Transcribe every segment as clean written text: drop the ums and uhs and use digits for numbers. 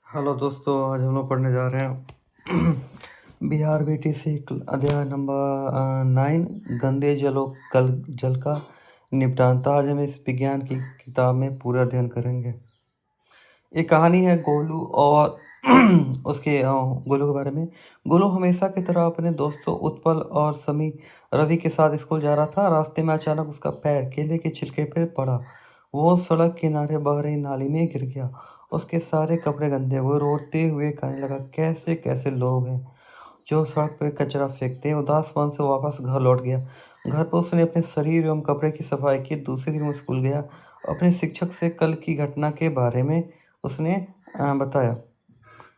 Hello दोस्तों, आज हम लोग पढ़ने जा रहे हैं बिहार बीटीसी अध्याय नंबर 9 गंदे जलों कल जल का निपटान। तो आज हम इस विज्ञान की किताब में पूरा अध्ययन करेंगे। एक कहानी है गोलू और उसके गोलू के बारे में। गोलू हमेशा की तरह अपने दोस्तों उत्पल और समी रवि के साथ स्कूल जा रहा था। रास्ते में अचानक उसका पैर केले के छिलके पर पड़ा। वो सड़क किनारे बह रही नाली में गिर गया। उसके सारे कपड़े गंदे हुए। रोते हुए कहने लगा, कैसे कैसे लोग हैं जो सड़क पर कचरा फेंकते हैं। उदास मन से वापस घर लौट गया। घर पर उसने अपने शरीर एवं कपड़े की सफाई की। दूसरे दिन वो स्कूल गया। अपने शिक्षक से कल की घटना के बारे में उसने बताया।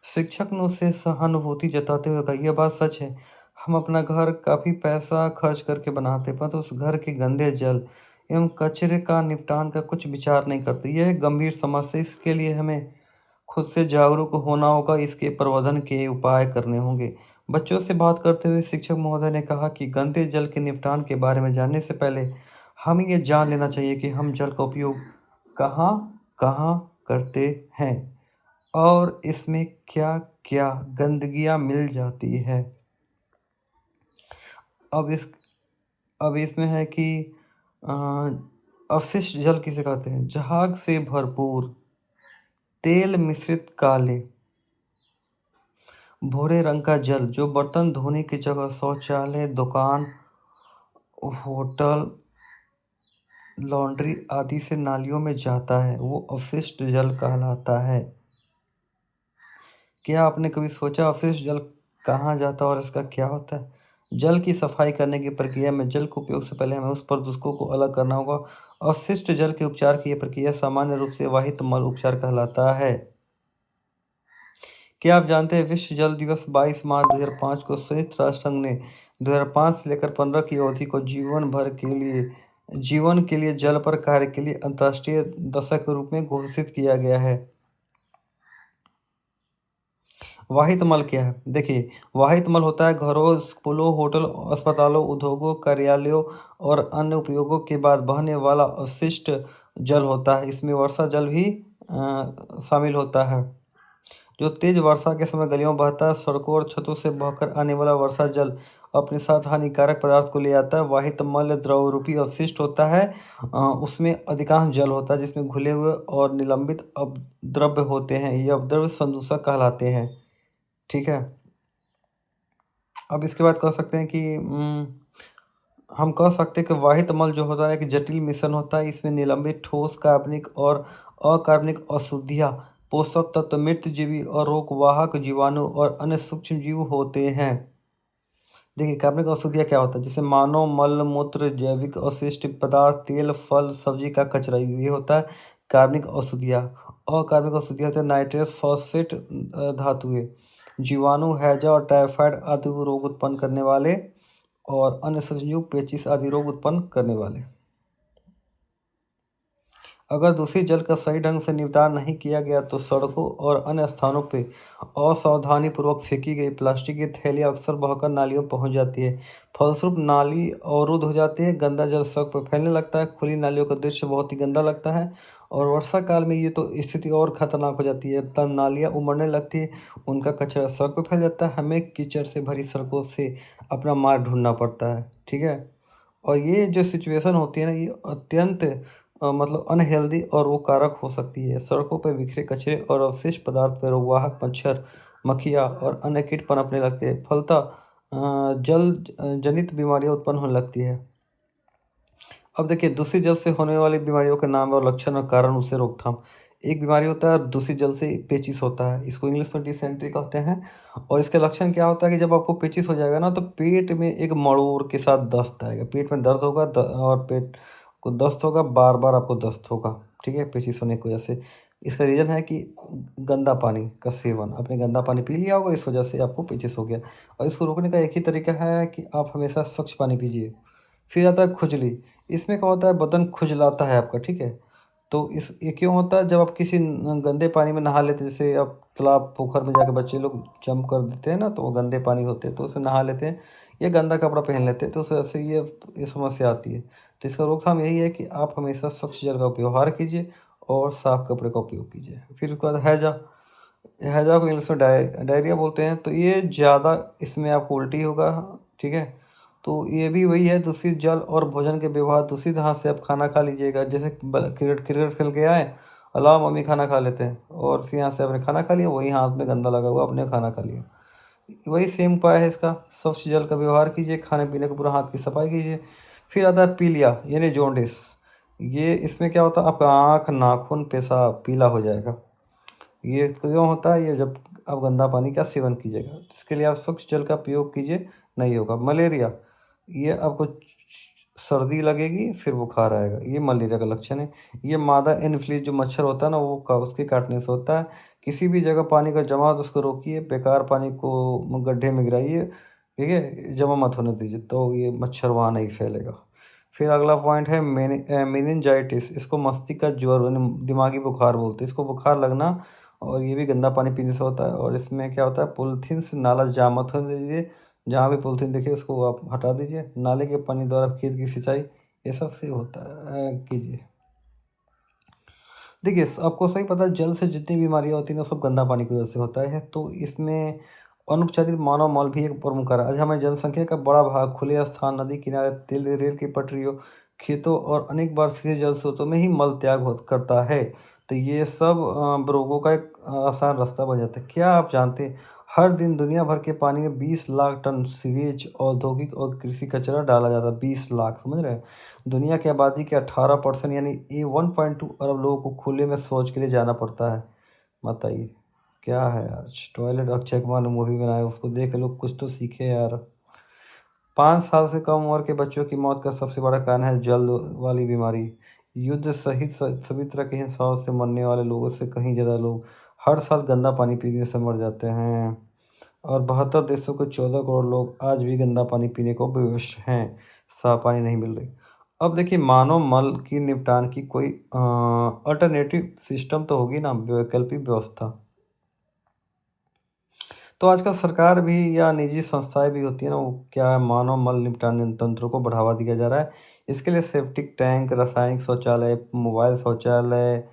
शिक्षक ने उसे सहानुभूति जताते हुए कहा, यह बात सच है, हम अपना घर काफ़ी पैसा खर्च करके बनाते, परंतु उस घर के गंदे जल एवं कचरे का निपटान का कुछ विचार नहीं करते। यह एक गंभीर समस्या, इसके लिए हमें खुद से जागरूक होना होगा, इसके प्रबंधन के उपाय करने होंगे। बच्चों से बात करते हुए शिक्षक महोदय ने कहा कि गंदे जल के निपटान के बारे में जानने से पहले हमें ये जान लेना चाहिए कि हम जल का उपयोग कहाँ कहाँ करते हैं और इसमें क्या क्या गंदगियाँ मिल जाती है। अब इसमें है कि अ, अवशिष्ट जल किसे कहते हैं। जहाग से भरपूर, तेल मिश्रित काले भूरे रंग का जल जो बर्तन धोने की जगह शौचालय, दुकान, होटल, लॉन्ड्री आदि से नालियों में जाता है, वो अवशिष्ट जल कहलाता है। क्या आपने कभी सोचा अवशिष्ट जल कहाँ जाता है और इसका क्या होता है? जल की सफाई करने की प्रक्रिया में जल के उपयोग से पहले हमें उस प्रदूषकों को अलग करना होगा। अवशिष्ट जल के उपचार की यह प्रक्रिया सामान्य रूप से वाहित मल उपचार कहलाता है। क्या आप जानते हैं विश्व जल दिवस 22 मार्च 2005 को संयुक्त राष्ट्र संघ ने 2005 से लेकर 15 की अवधि को जीवन के लिए जल पर कार्य के लिए अंतर्राष्ट्रीय दशक के रूप में घोषित किया गया है। वाहित मल क्या है? देखिए, वाहित मल होता है घरों, स्कूलों, होटल, अस्पतालों, उद्योगों, कार्यालयों और अन्य उपयोगों के बाद बहने वाला अवशिष्ट जल होता है। इसमें वर्षा जल भी शामिल होता है, जो तेज वर्षा के समय गलियों में बहता है। सड़कों और छतों से बहकर आने वाला वर्षा जल अपने साथ हानिकारक पदार्थ को ले आता है। वाहित मल द्रव रूपी अवशिष्ट होता है। उसमें अधिकांश जल होता है जिसमें घुले हुए और निलंबित अपद्रव्य होते हैं। ये अपद्रव्य संदूषक कहलाते हैं। ठीक है। अब इसके बाद कह सकते हैं कि हम कह सकते हैं कि वाहित मल जो होता है एक जटिल मिश्रण होता है। इसमें निलंबित ठोस, कार्बनिक और अकार्बनिक अशुद्धियाँ, पोषक तत्व, मृतजीवी और रोगवाहक जीवाणु और अन्य सूक्ष्म जीव होते हैं। देखिए, कार्बनिक अशुद्धियाँ क्या होता है, जैसे मानव मल मूत्र, जैविक अवशिष्ट पदार्थ, तेल, फल, सब्जी का कचरा, ये होता है कार्बनिक अशुद्धियाँ। अकार्बनिक अशुद्धियाँ होती है नाइट्रस, फॉस्फेट धातुएं, जीवाणु, हैजा और टाइफाइड आदि रोग उत्पन्न करने वाले और अन्य सूक्ष्मजीव, पेचिश आदि रोग उत्पन्न करने वाले। अगर दूषित जल का सही ढंग से निपटान नहीं किया गया तो सड़कों और अन्य स्थानों पर असावधानीपूर्वक फेंकी गई प्लास्टिक की थैलियाँ अक्सर बहकर नालियों में पहुंच जाती है। फलस्वरूप नाली अवरुद्ध हो जाती है, गंदा जल सड़क पर फैलने लगता है। खुली नालियों का दृश्य बहुत ही गंदा लगता है और वर्षा काल में ये तो स्थिति और खतरनाक हो जाती है। तब नालियाँ उमड़ने लगती है, उनका कचरा सड़क पर फैल जाता है। हमें कीचड़ से भरी सड़कों से अपना मार्ग ढूंढना पड़ता है। ठीक है। और ये जो सिचुएशन होती है ना, ये अत्यंत मतलब अनहेल्दी और वो कारक हो सकती है। सड़कों पर बिखरे कचरे और अवशिष्ट पदार्थ पर रोगवाहक मच्छर, मक्खियाँ और अन्य कीट पनपने लगते हैं। फलतः जल जनित बीमारियाँ उत्पन्न होने लगती है। अब देखिए, दूषित जल से होने वाली बीमारियों के नाम और लक्षण और कारण, उससे रोकथाम। एक बीमारी होता है दूषित जल से पेचिश होता है, इसको इंग्लिश में डिसेंट्री कहते हैं। और इसके लक्षण क्या होता है कि जब आपको पेचिश हो जाएगा ना, तो पेट में एक मड़ोर के साथ दस्त आएगा, पेट में दर्द होगा और पेट को दस्त होगा, बार बार आपको दस्त होगा। ठीक है, पेचिश होने की वजह से। इसका रीज़न है कि गंदा पानी का सेवन, आपने गंदा पानी पी लिया होगा, इस वजह से आपको पेचिश हो गया। और इसको रोकने का एक ही तरीका है कि आप हमेशा स्वच्छ पानी पीजिए। फिर आता है खुजली। इसमें क्या होता है, बदन खुजलाता है आपका। ठीक है। तो ये क्यों होता है, जब आप किसी गंदे पानी में नहा लेते हैं, जैसे आप तालाब पोखर में जाके बच्चे लोग जंप कर देते हैं ना, तो वो गंदे पानी होते हैं, तो उसमें नहा लेते हैं या गंदा कपड़ा पहन लेते हैं, तो उस वजह से ये समस्या आती है। तो इसका रोकथाम यही है कि आप हमेशा स्वच्छ जल का व्यवहार कीजिए और साफ कपड़े का उपयोग कीजिए। फिर उसके बाद हैजा। हैजा को इंग्लिश में डायरिया बोलते हैं। तो ये ज़्यादा इसमें आपको उल्टी होगा, ठीक है। तो ये भी वही है, दूषित जल और भोजन के व्यवहार, दूषित हाथ से आप खाना खा लीजिएगा। जैसे क्रिकेट क्रिकेट खेल के आए, अलाओ मम्मी खाना खा लेते हैं, और फिर यहाँ से आपने खाना खा लिया, वही हाथ में गंदा लगा हुआ, आपने खाना खा लिया। वही सेम उपाय है इसका, स्वच्छ जल का व्यवहार कीजिए, खाने पीने को पूरा हाथ की सफाई कीजिए। फिर आता है पीलिया यानी जॉन्डिस। ये इसमें क्या होता है, आपका आँख, नाखून, पेशाब पीला हो जाएगा। ये क्यों होता है, ये जब आप गंदा पानी का सेवन कीजिएगा। इसके लिए आप स्वच्छ जल का प्रयोग कीजिए, नहीं होगा। मलेरिया, ये आपको सर्दी लगेगी, फिर बुखार आएगा, ये मलेरिया का लक्षण है। ये मादा एनफ्लूएंजा जो मच्छर होता है ना, वो उसके काटने से होता है। किसी भी जगह पानी का जमा हो तो उसको रोकिए, बेकार पानी को गड्ढे में गिराइए, ठीक है, जमा मत होने दीजिए, तो ये मच्छर वहाँ नहीं फैलेगा। फिर अगला पॉइंट है मेनिंजाइटिस। इसको मस्तिष्क का ज्वर यानी दिमागी बुखार बोलते हैं। इसको बुखार लगना, और ये भी गंदा पानी पीने से होता है। और इसमें क्या होता है, पॉलीथीन से नाला जाम मत होने दीजिए, जहाँ भी पॉलीथीन देखिए उसको आप हटा दीजिए। नाले के पानी द्वारा खेत की सिंचाई ये सब से होता है, कीजिए। देखिए आपको सही पता है, जल से जितनी बीमारियाँ होती हैं ना, सब गंदा पानी की वजह से होता है। तो इसमें अनुपचारित मानव मल भी एक प्रमुख कारण है। आज हमारी जनसंख्या का बड़ा भाग खुले स्थान, नदी किनारे, तेल रेल की पटरियों, खेतों और अनेक बार सीधे जल स्रोतों में ही मल त्याग करता है। तो ये सब रोगों का एक आसान रास्ता बन जाता है। क्या आप जानते हैं, हर दिन दुनिया भर के पानी में 20 लाख टन सीवेज, औद्योगिक और कृषि कचरा डाला जाता है। 20 लाख, समझ रहे हैं। दुनिया की आबादी के 18% यानी 1.2 अरब लोगों को खुले में शौच के लिए जाना पड़ता है। बताइए क्या है यार। टॉयलेट अक्षय कुमार ने मूवी बनाया, उसको देख के लोग कुछ तो सीखे यार। 5 साल से कम उम्र के बच्चों की मौत का सबसे बड़ा कारण है जल वाली बीमारी। युद्ध सहित सभी तरह के हिंसाओं से मरने वाले लोगों से कहीं ज़्यादा लोग हर साल गंदा पानी पीने से मर जाते हैं। और 72 देशों के 14 करोड़ लोग आज भी गंदा पानी पीने को विवश हैं। साफ पानी नहीं मिल रही। अब देखिए, मानव मल की निपटान की कोई अल्टरनेटिव सिस्टम तो होगी ना, वैकल्पिक व्यवस्था। तो आजकल सरकार भी या निजी संस्थाएं भी होती है ना, वो क्या है, मानव मल निपटान तंत्रों को बढ़ावा दिया जा रहा है। इसके लिए सेप्टिक टैंक, रासायनिक शौचालय, मोबाइल शौचालय,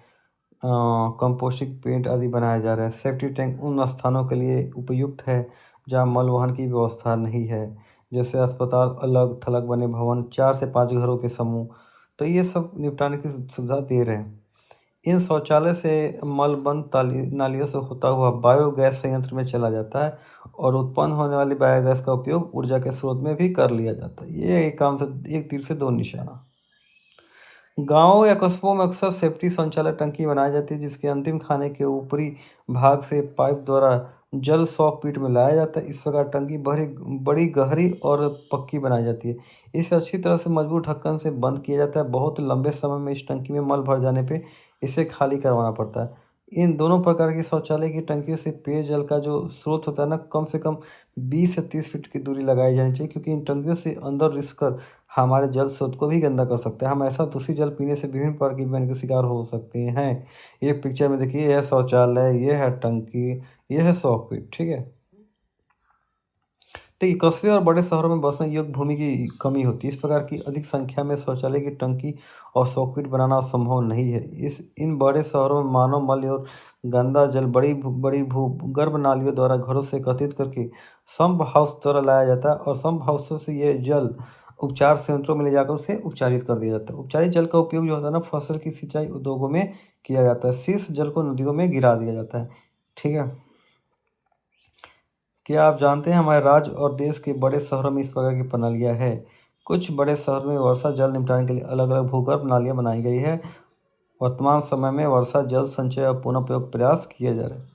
कंपोस्टिंग पेंट आदि बनाए जा रहे हैं। सेफ्टी टैंक उन स्थानों के लिए उपयुक्त है जहां मल वहन की व्यवस्था नहीं है, जैसे अस्पताल, अलग थलग बने भवन, 4 से 5 घरों के समूह। तो ये सब निपटाने की सुविधा दे रहे हैं। इन शौचालय से मलबंद नालियों से होता हुआ बायोगैस संयंत्र में चला जाता है, और उत्पन्न होने वाली बायोगैस का उपयोग ऊर्जा के स्रोत में भी कर लिया जाता है। ये एक काम से, एक तीर से दो निशाना। गाँव या कस्बों में अक्सर सेफ्टी शौचालय टंकी बनाई जाती है, जिसके अंतिम खाने के ऊपरी भाग से पाइप द्वारा जल सॉक पीट में लाया जाता है। इस प्रकार टंकी बड़ी गहरी और पक्की बनाई जाती है। इसे अच्छी तरह से मजबूत ढक्कन से बंद किया जाता है। बहुत लंबे समय में इस टंकी में मल भर जाने पे इसे खाली करवाना पड़ता है। इन दोनों प्रकार की शौचालय की टंकियों से पेयजल का जो स्रोत होता है ना, कम से कम 20 से 30 फीट की दूरी लगाई जानी चाहिए, क्योंकि इन टंकियों से अंदर रिसकर हमारे जल स्रोत को भी गंदा कर सकते हैं। हम ऐसा दूषित जल पीने से विभिन्न प्रकार की बीमारी का शिकार हो सकते हैं। ये पिक्चर में देखिए, यह है शौचालय, ये है टंकी, ये है सॉकेट, ठीक है। देखिए, कस्बे और बड़े शहरों में बसने योग्य भूमि की कमी होती है। इस प्रकार की अधिक संख्या में शौचालय की टंकी और सॉकेट बनाना संभव नहीं है। इन बड़े शहरों में मानव मल और गंदा जल बड़ी भूगर्भ नालियों द्वारा घरों से एकत्रित करके सम्प हाउस द्वारा लाया जाता है, और सम्प हाउसों से ये जल उपचार संयंत्रों में ले जाकर उसे उपचारित कर दिया जाता है। उपचारित जल का उपयोग जो होता है ना, फसल की सिंचाई उद्योगों में किया जाता है। शेष जल को नदियों में गिरा दिया जाता है, ठीक है। क्या आप जानते हैं, हमारे राज्य और देश के बड़े शहरों में इस प्रकार की प्रणालियाँ हैं। कुछ बड़े शहरों में वर्षा जल निपटान के लिए अलग अलग भूगर्भ नालियाँ बनाई गई है। वर्तमान समय में वर्षा जल संचय और पुनः प्रयोग प्रयास किए जा रहे हैं।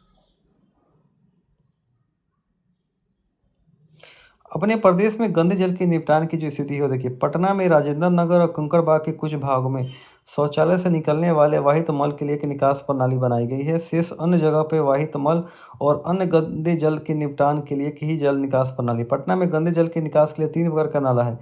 अपने प्रदेश में गंदे जल के निपटान की जो स्थिति है, वो देखिए, पटना में राजेंद्र नगर और कंकड़बाग के कुछ भागों में शौचालय से निकलने वाले वाहित मल के लिए एक निकास प्रणाली बनाई गई है। शेष अन्य जगह पे वाहित मल और अन्य गंदे जल के निपटान के लिए ही जल निकास प्रणाली। पटना में गंदे जल के निकास के लिए 3 प्रकार का नाला है।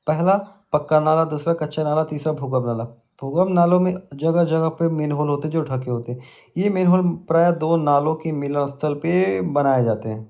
पहला पक्का नाला, दूसरा कच्चा नाला, तीसरा भूगर्भ नाला। भूगर्भ नालों में जगह जगह पे मेन होल होते हैं जो ढके होते हैं। ये मेन होल प्राय दो नालों के मिलन स्थल पे बनाए जाते हैं।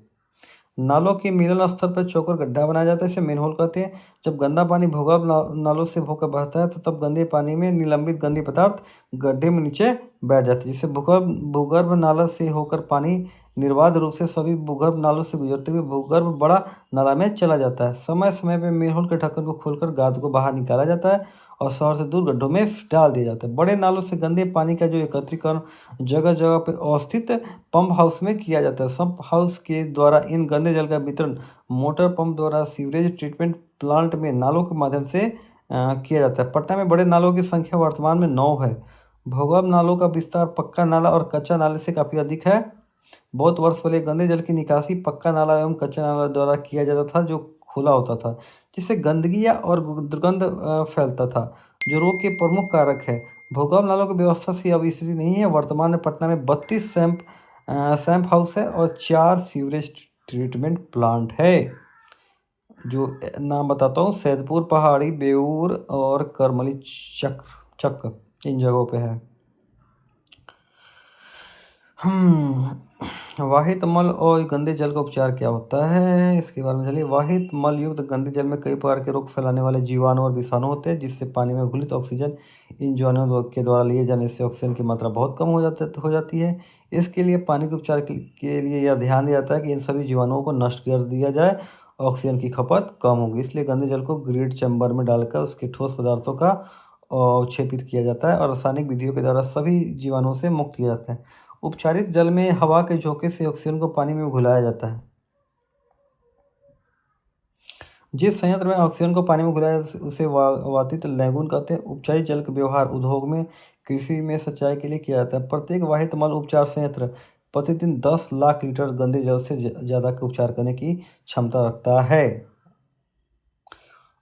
नालों के मिलन स्थल पर चौकोर गड्ढा बनाया जाता है, इसे मेनहोल कहते हैं। जब गंदा पानी भूगर्भ नालों से होकर बहता है, तो तब गंदे पानी में निलंबित गंदे पदार्थ गड्ढे में नीचे बैठ जाती है, जिससे भूगर्भ भूगर्भ नाला से होकर पानी निर्बाध रूप से सभी भूगर्भ नालों से गुजरते हुए भूगर्भ बड़ा नाला में चला जाता है। समय समय पर मेनहोल के ढक्कन को खोलकर गाद को बाहर निकाला जाता है और शहर से दूर गड्ढों में डाल दिया जाता है। बड़े नालों से गंदे पानी का जो एकत्रीकरण जगह जगह पर अवस्थित पंप हाउस में किया जाता है। पंप हाउस के द्वारा इन गंदे जल का वितरण मोटर पंप द्वारा सीवरेज ट्रीटमेंट प्लांट में नालों के माध्यम से किया जाता है। पटना में बड़े नालों की संख्या वर्तमान में 9 है। भूगर्भ नालों का विस्तार पक्का नाला और कच्चा नाले से काफ़ी अधिक है। बहुत वर्ष पहले गंदे जल की निकासी पक्का नाला एवं कच्चा नाला द्वारा किया जाता था, जो खुला होता था, जिससे गंदगी और दुर्गंध फैलता था, जो रोग के प्रमुख कारक है। भूगर्भ नालों की व्यवस्था से अब स्थिति नहीं है। वर्तमान में पटना में 32 सैंप हाउस है और 4 सीवरेज ट्रीटमेंट प्लांट है। जो नाम बताता हूँ, सैदपुर पहाड़ी, बेऊर और करमली चक इन जगहों पे है। वाहित मल और गंदे जल का उपचार क्या होता है, इसके बारे में चलिए। वाहित मल युक्त गंदे जल में कई प्रकार के रोग फैलाने वाले जीवाणु और विषाणु होते हैं, जिससे पानी में घुलित ऑक्सीजन इन जीवाणुओं के द्वारा लिए जाने से ऑक्सीजन की मात्रा बहुत कम हो जाती है। इसके लिए पानी के उपचार के लिए यह ध्यान दिया जाता है कि इन सभी जीवाणुओं को नष्ट कर दिया जाए। ऑक्सीजन की खपत कम होगी, इसलिए गंदे जल को ग्रेट चैम्बर में डालकर उसके ठोस पदार्थों का अवक्षेपित किया जाता है और रासायनिक विधियों के द्वारा सभी जीवाणुओं से मुक्त किया जाता है। उपचारित जल में हवा के झोंके से ऑक्सीजन को पानी में घुलाया जाता है। जिस संयंत्र में ऑक्सीजन को पानी में घुलाया उसे वातित लैगून कहते हैं। उपचारित जल का व्यवहार उद्योग में, कृषि में सिंचाई के लिए किया जाता है। प्रत्येक वाहित मल उपचार संयंत्र प्रतिदिन 10 लाख लीटर गंदे जल से ज़्यादा का उपचार करने की क्षमता रखता है।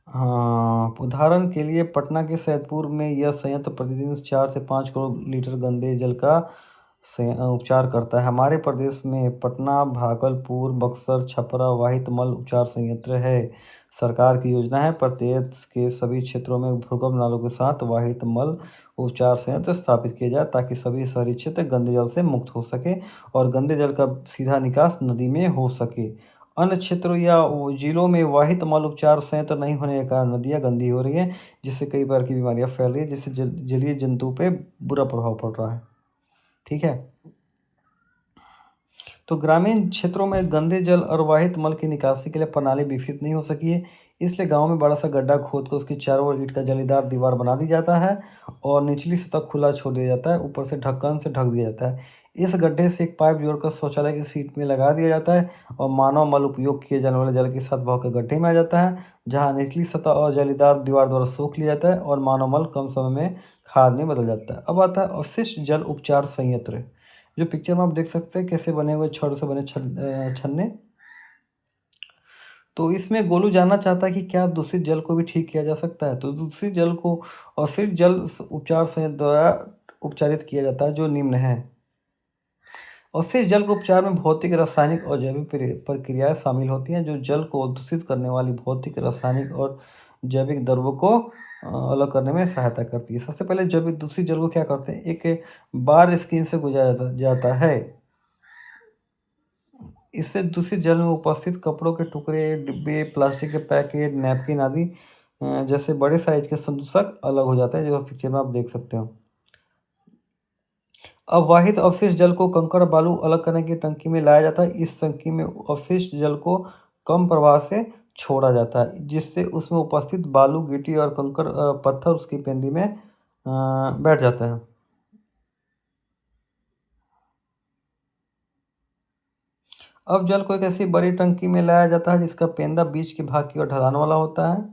हाँ, उदाहरण के लिए पटना के सैदपुर में यह संयंत्र प्रतिदिन 4 से 5 करोड़ लीटर गंदे जल का उपचार करता है। हमारे प्रदेश में पटना, भागलपुर, बक्सर, छपरा वाहित मल उपचार संयंत्र है। सरकार की योजना है प्रदेश के सभी क्षेत्रों में भूगर्भ नालों के साथ वाहित मल उपचार संयंत्र स्थापित किया जाए, ताकि सभी शहरी क्षेत्र गंदे जल से मुक्त हो सके और गंदे जल का सीधा निकास नदी में हो सके। अन्य क्षेत्रों या जिलों में वाहित मल उपचार संयंत्र नहीं होने के कारण नदियाँ गंदी हो रही हैं, जिससे कई प्रकार की बीमारियाँ फैल रही हैं, जिससे जलीय जंतु पे बुरा प्रभाव पड़ रहा है। ठीक है। तो ग्रामीण क्षेत्रों में गंदे जल और वाहित मल की निकासी के लिए प्रणाली विकसित नहीं हो सकी है, इसलिए गांव में बड़ा सा गड्ढा खोद कर उसकी चारों ओर ईंट का जालीदार दीवार बना दी जाता है और निचली सतह खुला छोड़ दिया जाता है, ऊपर से ढक्कन से ढक दिया जाता है। इस गड्ढे से एक पाइप जोड़कर शौचालय की सीट में लगा दिया जाता है और मानव मल उपयोग किए जाने वाले जल के साथ बहकर गड्ढे में आ जाता है, जहाँ निचली सतह और जालीदार दीवार द्वारा सोख लिया जाता है और मानव मल कम समय में खाद में बदल जाता है। अब आता है अवशिष्ट जल उपचार संयंत्र। जो पिक्चर में आप देख सकते हैं कैसे बने हुए छड़ से बने छन्ने। तो इसमें गोलू जानना चाहता है कि क्या दूषित जल को भी ठीक किया जा सकता है। तो दूषित जल को अवशिष्ट जल उपचार संयंत्र द्वारा उपचारित किया जाता है, जो निम्न है। अवशिष्ट जल के उपचार में भौतिक, रासायनिक और जैविक प्रक्रियाएं शामिल होती हैं, जो जल को दूषित करने वाली भौतिक, रासायनिक और जैविक द्रव्यों को अलग करने में सहायता करती है। सबसे पहले जैविक दूषित जल को क्या करते हैं, एक बार स्क्रीन से गुजारा जाता है। इससे दूषित जल में उपस्थित कपड़ों के टुकड़े, डिब्बे, प्लास्टिक के पैकेट, नैपकिन आदि जैसे बड़े साइज के संदूषक अलग हो जाते हैं, जो पिक्चर में आप देख सकते हो। अब वाहित अवशिष्ट जल को कंकड़ बालू अलग करने की टंकी में लाया जाता है। इस टंकी में अवशिष्ट जल को कम प्रवाह से छोड़ा जाता है, जिससे उसमें उपस्थित बालू, गिट्टी और कंकड़ पत्थर उसकी पेंदी में बैठ जाता है। अब जल को एक ऐसी बड़ी टंकी में लाया जाता है जिसका पेंदा बीच के भाग की ओर ढलान वाला होता है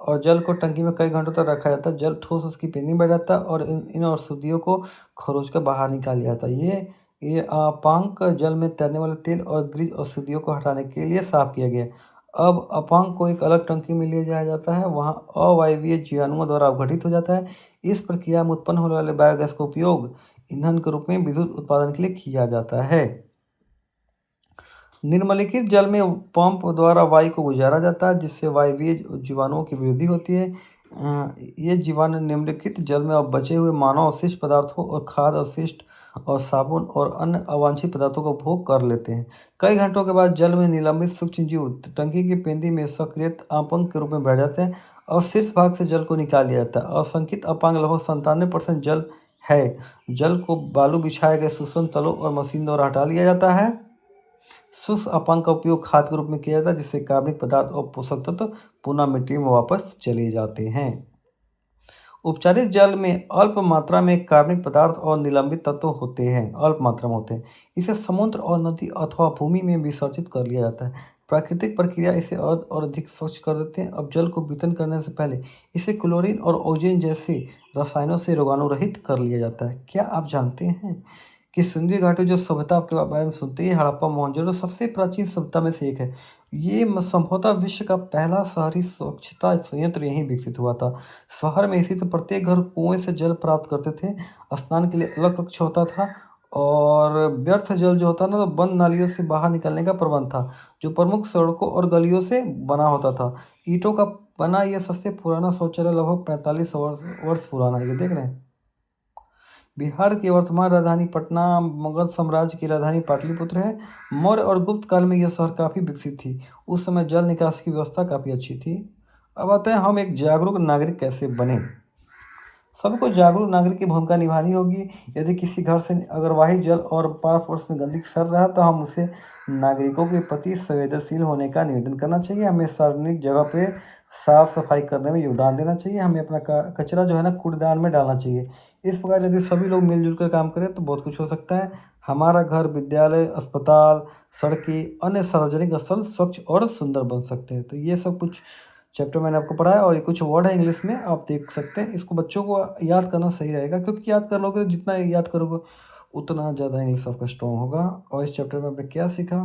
और जल को टंकी में कई घंटों तक रखा जाता है। जल ठोस उसकी पेंदी में बैठ जाता है और इन अशुद्धियों को खरोच कर बाहर निकाल लिया जाता है। ये अपांक जल में तैरने वाले तेल और ग्रीज अशुद्धियों को हटाने के लिए साफ किया गया। अब अपांक को एक अलग टंकी में ले जाया जाता है, वहाँ अवायवीय जीवाणुओं द्वारा अपघटित हो जाता है। इस प्रक्रिया में उत्पन्न होने वाले बायोगैस का उपयोग ईंधन के रूप में विद्युत उत्पादन के लिए किया जाता है। निम्नलिखित जल में पंप द्वारा वायु को गुजारा जाता है, जिससे वायवीय जीवाणुओं की वृद्धि होती है। ये जीवाणु निम्नलिखित जल में अब बचे हुए मानव अवशिष्ट पदार्थों और खाद्य अवशिष्ट और साबुन और अन्य अवांछित पदार्थों का उपभोग कर लेते हैं। कई घंटों के बाद जल में निलंबित सूक्ष्म जीव टंकी की पेंदी में सक्रिय अपांग के रूप में बैठ जाते हैं और शीर्ष भाग से जल को निकाल लिया जाता है। असंकित अपांग लगभग 97% जल है। जल को बालू बिछाए गए शोषण तलों और मशीन द्वारा हटा लिया जाता है। शुष्क अपांग का उपयोग खाद के रूप में किया जाता है, जिससे कार्बनिक पदार्थ और पोषक तत्व पुनः मिट्टी में वापस चले जाते हैं। उपचारित जल में अल्प मात्रा में कार्बनिक पदार्थ और निलंबित तत्व होते हैं, अल्प मात्रा में होते हैं। इसे समुद्र और नदी अथवा भूमि में विसर्जित कर लिया जाता है। प्राकृतिक प्रक्रिया इसे और अधिक स्वच्छ कर देते हैं। अब जल को वितरण करने से पहले इसे क्लोरीन और ओजोन जैसे रसायनों से रोगाणुरहित कर लिया जाता है। क्या आप जानते हैं कि सिंधु घाटी जो सभ्यता के बारे में सुनते हैं, हड़प्पा मोहनजोदड़ो सबसे प्राचीन सभ्यता में से एक है। ये संभवतः विश्व का पहला शहरी स्वच्छता संयंत्र यहीं विकसित हुआ था। शहर में स्थित प्रत्येक घर कुएं से जल प्राप्त करते थे। स्नान के लिए अलग कक्ष होता था और व्यर्थ जल जो होता ना तो बंद नालियों से बाहर निकलने का प्रबंध था, जो प्रमुख सड़कों और गलियों से बना होता था। ईंटों का बना यह सबसे पुराना शौचालय लगभग 45 वर्ष पुराना है। ये देख रहे हैं। बिहार की वर्तमान राजधानी पटना मगध साम्राज्य की राजधानी पाटलिपुत्र है। मौर्य और गुप्त काल में यह शहर काफ़ी विकसित थी। उस समय जल निकास की व्यवस्था काफ़ी अच्छी थी। अब आते हैं हम एक जागरूक नागरिक कैसे बने। सबको जागरूक नागरिक की भूमिका निभानी होगी। यदि किसी घर से अगर वाही जल और पारपड़ोस में गंदगी फैल रहा है तो हम उसे नागरिकों के प्रति संवेदनशील होने का निवेदन करना चाहिए। हमें सार्वजनिक जगह पे साफ सफाई करने में योगदान देना चाहिए। हमें अपना कचरा जो है ना कूड़ेदान में डालना चाहिए। इस प्रकार यदि सभी लोग मिलजुल कर काम करें तो बहुत कुछ हो सकता है। हमारा घर, विद्यालय, अस्पताल, सड़कें, अन्य सार्वजनिक स्थल स्वच्छ और सुंदर बन सकते हैं। तो ये सब कुछ चैप्टर मैंने आपको पढ़ाया और ये कुछ वर्ड है इंग्लिश में, आप देख सकते हैं। इसको बच्चों को याद करना सही रहेगा, क्योंकि याद कर लोगे तो जितना याद करोगे उतना ज़्यादा इंग्लिश आपका स्ट्रॉन्ग होगा। और इस चैप्टर में आपने क्या सीखा?